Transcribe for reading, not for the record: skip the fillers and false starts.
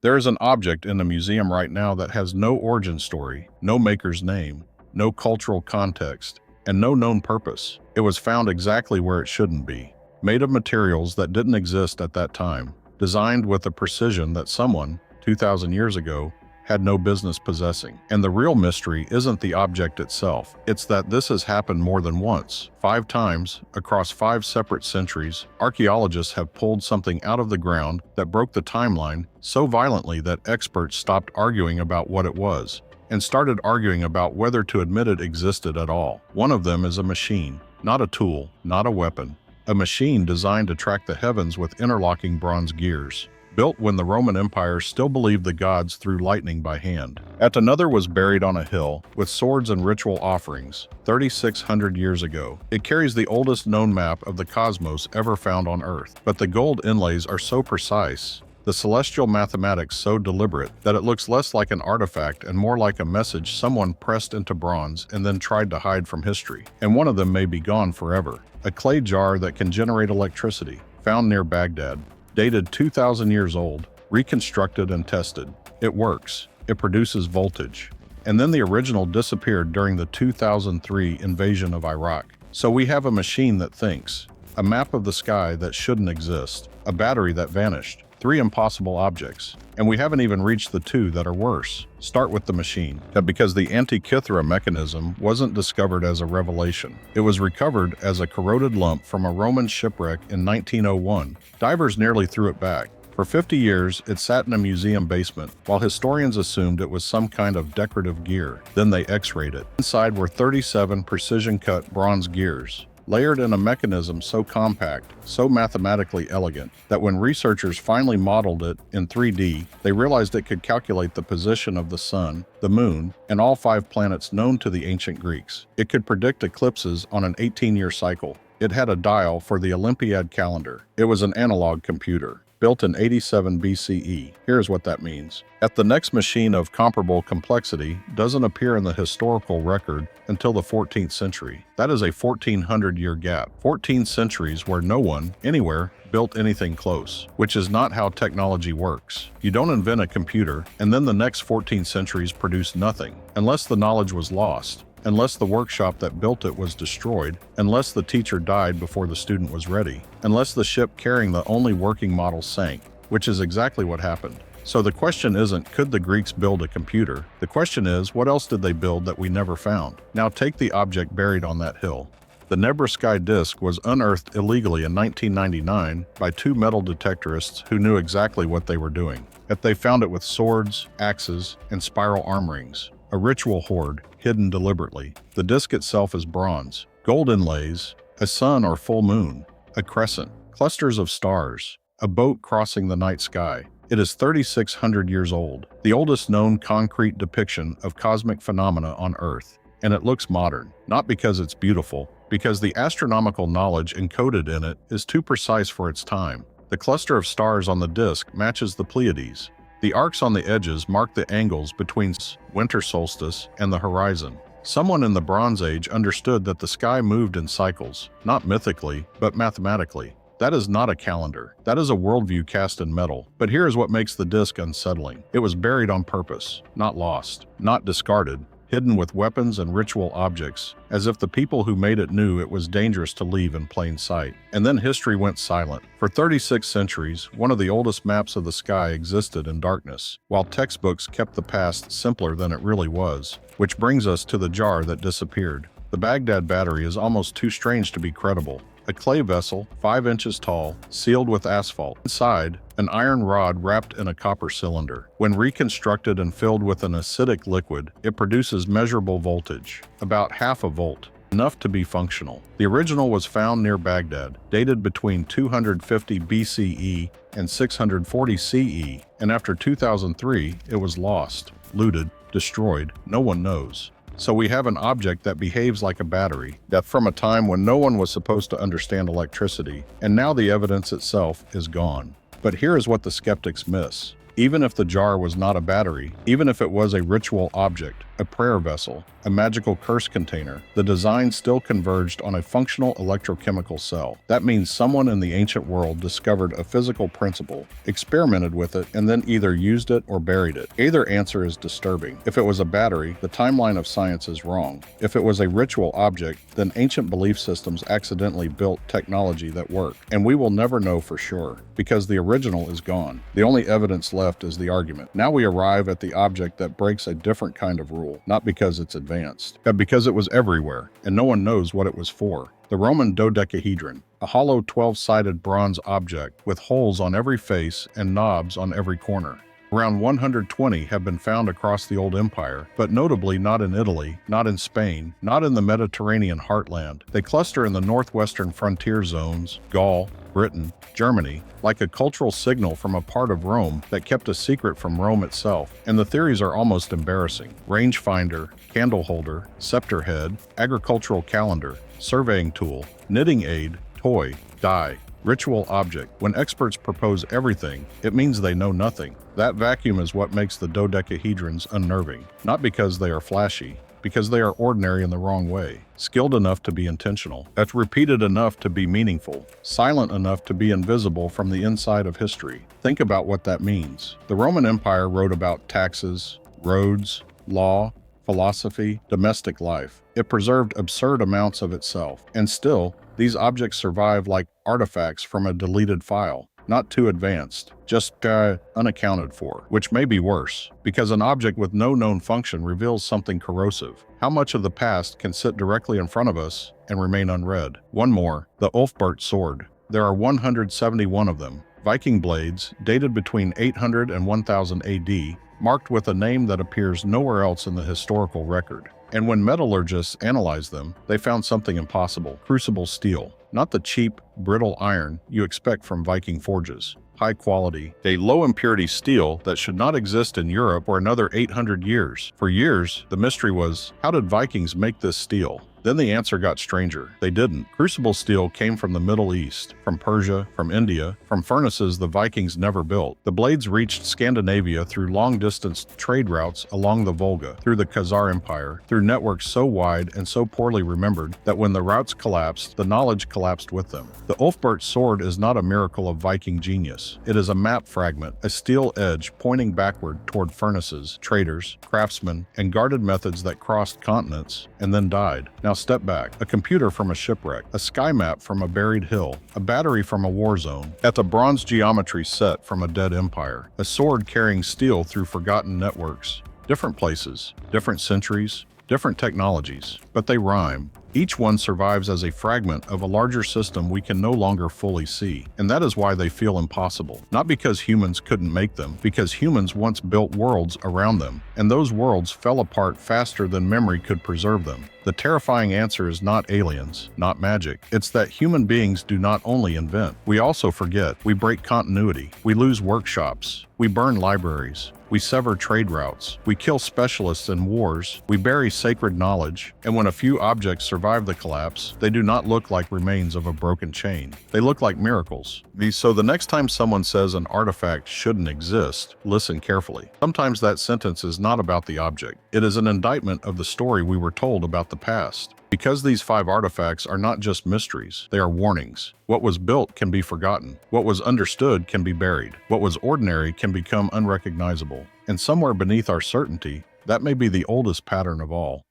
There is an object in the museum right now that has no origin story, no maker's name, no cultural context, and no known purpose. It was found exactly where it shouldn't be. Made of materials that didn't exist at that time, designed with a precision that someone, 2,000 years ago, had no business possessing. And the real mystery isn't the object itself. It's that this has happened more than once. 5 times, across 5 separate centuries, archaeologists have pulled something out of the ground that broke the timeline so violently that experts stopped arguing about what it was and started arguing about whether to admit it existed at all. One of them is a machine, not a tool, not a weapon. A machine designed to track the heavens with interlocking bronze gears. Built when the Roman Empire still believed the gods threw lightning by hand. Yet another was buried on a hill, with swords and ritual offerings, 3,600 years ago. It carries the oldest known map of the cosmos ever found on Earth. But the gold inlays are so precise, the celestial mathematics so deliberate, that it looks less like an artifact and more like a message someone pressed into bronze and then tried to hide from history. And one of them may be gone forever. A clay jar that can generate electricity, found near Baghdad. Dated 2,000 years old, reconstructed and tested. It works. It produces voltage. And then the original disappeared during the 2003 invasion of Iraq. So we have a machine that thinks, a map of the sky that shouldn't exist, a battery that vanished, 3 impossible objects. And we haven't even reached the 2 that are worse. Start with the machine. That because the Antikythera Mechanism wasn't discovered as a revelation. It was recovered as a corroded lump from a Roman shipwreck in 1901. Divers nearly threw it back. For 50 years, it sat in a museum basement, while historians assumed it was some kind of decorative gear. Then they x-rayed it. Inside were 37 precision-cut bronze gears, layered in a mechanism so compact, so mathematically elegant, that when researchers finally modeled it in 3D, they realized it could calculate the position of the sun, the moon, and all 5 planets known to the ancient Greeks. It could predict eclipses on an 18-year cycle. It had a dial for the Olympiad calendar. It was an analog computer, built in 87 BCE. Here's what that means. The next machine of comparable complexity doesn't appear in the historical record until the 14th century. That is a 1,400-year gap. 14 centuries where no one, anywhere, built anything close, which is not how technology works. You don't invent a computer, and then the next 14 centuries produce nothing, unless the knowledge was lost, unless the workshop that built it was destroyed, unless the teacher died before the student was ready, unless the ship carrying the only working model sank, which is exactly what happened. So the question isn't, could the Greeks build a computer? The question is, what else did they build that we never found? Now take the object buried on that hill. The Nebra Sky Disc was unearthed illegally in 1999 by 2 metal detectorists who knew exactly what they were doing. Yet they found it with swords, axes, and spiral arm rings. A ritual hoard, hidden deliberately. The disc itself is bronze, gold inlays, a sun or full moon, a crescent, clusters of stars, a boat crossing the night sky. It is 3,600 years old, the oldest known concrete depiction of cosmic phenomena on Earth. And it looks modern, not because it's beautiful, because the astronomical knowledge encoded in it is too precise for its time. The cluster of stars on the disc matches the Pleiades. The arcs on the edges mark the angles between winter solstice and the horizon. Someone in the Bronze Age understood that the sky moved in cycles, not mythically, but mathematically. That is not a calendar. That is a worldview cast in metal. But here is what makes the disc unsettling. It was buried on purpose, not lost, not discarded, hidden with weapons and ritual objects, as if the people who made it knew it was dangerous to leave in plain sight. And then history went silent. For 36 centuries, one of the oldest maps of the sky existed in darkness, while textbooks kept the past simpler than it really was. Which brings us to the jar that disappeared. The Baghdad Battery is almost too strange to be credible. A clay vessel, 5 inches tall, sealed with asphalt. Inside, an iron rod wrapped in a copper cylinder. When reconstructed and filled with an acidic liquid, it produces measurable voltage, about half a volt, enough to be functional. The original was found near Baghdad, dated between 250 BCE and 640 CE, and after 2003, it was lost, looted, destroyed, no one knows. So we have an object that behaves like a battery, that from a time when no one was supposed to understand electricity, and now the evidence itself is gone. But here is what the skeptics miss. Even if the jar was not a battery, even if it was a ritual object, a prayer vessel, a magical curse container, the design still converged on a functional electrochemical cell. That means someone in the ancient world discovered a physical principle, experimented with it, and then either used it or buried it. Either answer is disturbing. If it was a battery, the timeline of science is wrong. If it was a ritual object, then ancient belief systems accidentally built technology that worked. And we will never know for sure, because the original is gone. The only evidence left is the argument. Now we arrive at the object that breaks a different kind of rule, not because it's advanced, but because it was everywhere, and no one knows what it was for. The Roman Dodecahedron, a hollow 12-sided bronze object with holes on every face and knobs on every corner. Around 120 have been found across the Old Empire, but notably not in Italy, not in Spain, not in the Mediterranean heartland. They cluster in the northwestern frontier zones, Gaul, Britain, Germany, like a cultural signal from a part of Rome that kept a secret from Rome itself. And the theories are almost embarrassing. Rangefinder, candle holder, scepter head, agricultural calendar, surveying tool, knitting aid, toy, dye, ritual object. When experts propose everything, it means they know nothing. That vacuum is what makes the dodecahedrons unnerving. Not because they are flashy, because they are ordinary in the wrong way. Skilled enough to be intentional. That's repeated enough to be meaningful. Silent enough to be invisible from the inside of history. Think about what that means. The Roman Empire wrote about taxes, roads, law, philosophy, domestic life. It preserved absurd amounts of itself. And still, these objects survive like artifacts from a deleted file. Not too advanced, just unaccounted for, which may be worse, because an object with no known function reveals something corrosive. How much of the past can sit directly in front of us and remain unread? One more, the Ulfberht sword. There are 171 of them, Viking blades, dated between 800 and 1000 AD, marked with a name that appears nowhere else in the historical record. And when metallurgists analyzed them, they found something impossible: crucible steel. Not the cheap, brittle iron you expect from Viking forges. High quality, a low-impurity steel that should not exist in Europe for another 800 years. For years, the mystery was, how did Vikings make this steel? Then the answer got stranger. They didn't. Crucible steel came from the Middle East, from Persia, from India, from furnaces the Vikings never built. The blades reached Scandinavia through long-distance trade routes along the Volga, through the Khazar Empire, through networks so wide and so poorly remembered that when the routes collapsed, the knowledge collapsed with them. The Ulfberht sword is not a miracle of Viking genius. It is a map fragment, a steel edge pointing backward toward furnaces, traders, craftsmen, and guarded methods that crossed continents and then died. Now step back. A computer from a shipwreck, a sky map from a buried hill, a battery from a war zone, at the bronze geometry set from a dead empire, a sword carrying steel through forgotten networks. Different places, different centuries, different technologies, but they rhyme. Each one survives as a fragment of a larger system we can no longer fully see, and that is why they feel impossible. Not because humans couldn't make them, because humans once built worlds around them, and those worlds fell apart faster than memory could preserve them. The terrifying answer is not aliens, not magic. It's that human beings do not only invent, we also forget. We break continuity. We lose workshops. We burn libraries. We sever trade routes. We kill specialists in wars. We bury sacred knowledge. And when a few objects survive the collapse, they do not look like remains of a broken chain. They look like miracles. So the next time someone says an artifact shouldn't exist, listen carefully. Sometimes that sentence is not about the object. It is an indictment of the story we were told about the past. Because these 5 artifacts are not just mysteries, they are warnings. What was built can be forgotten. What was understood can be buried. What was ordinary can become unrecognizable. And somewhere beneath our certainty, that may be the oldest pattern of all.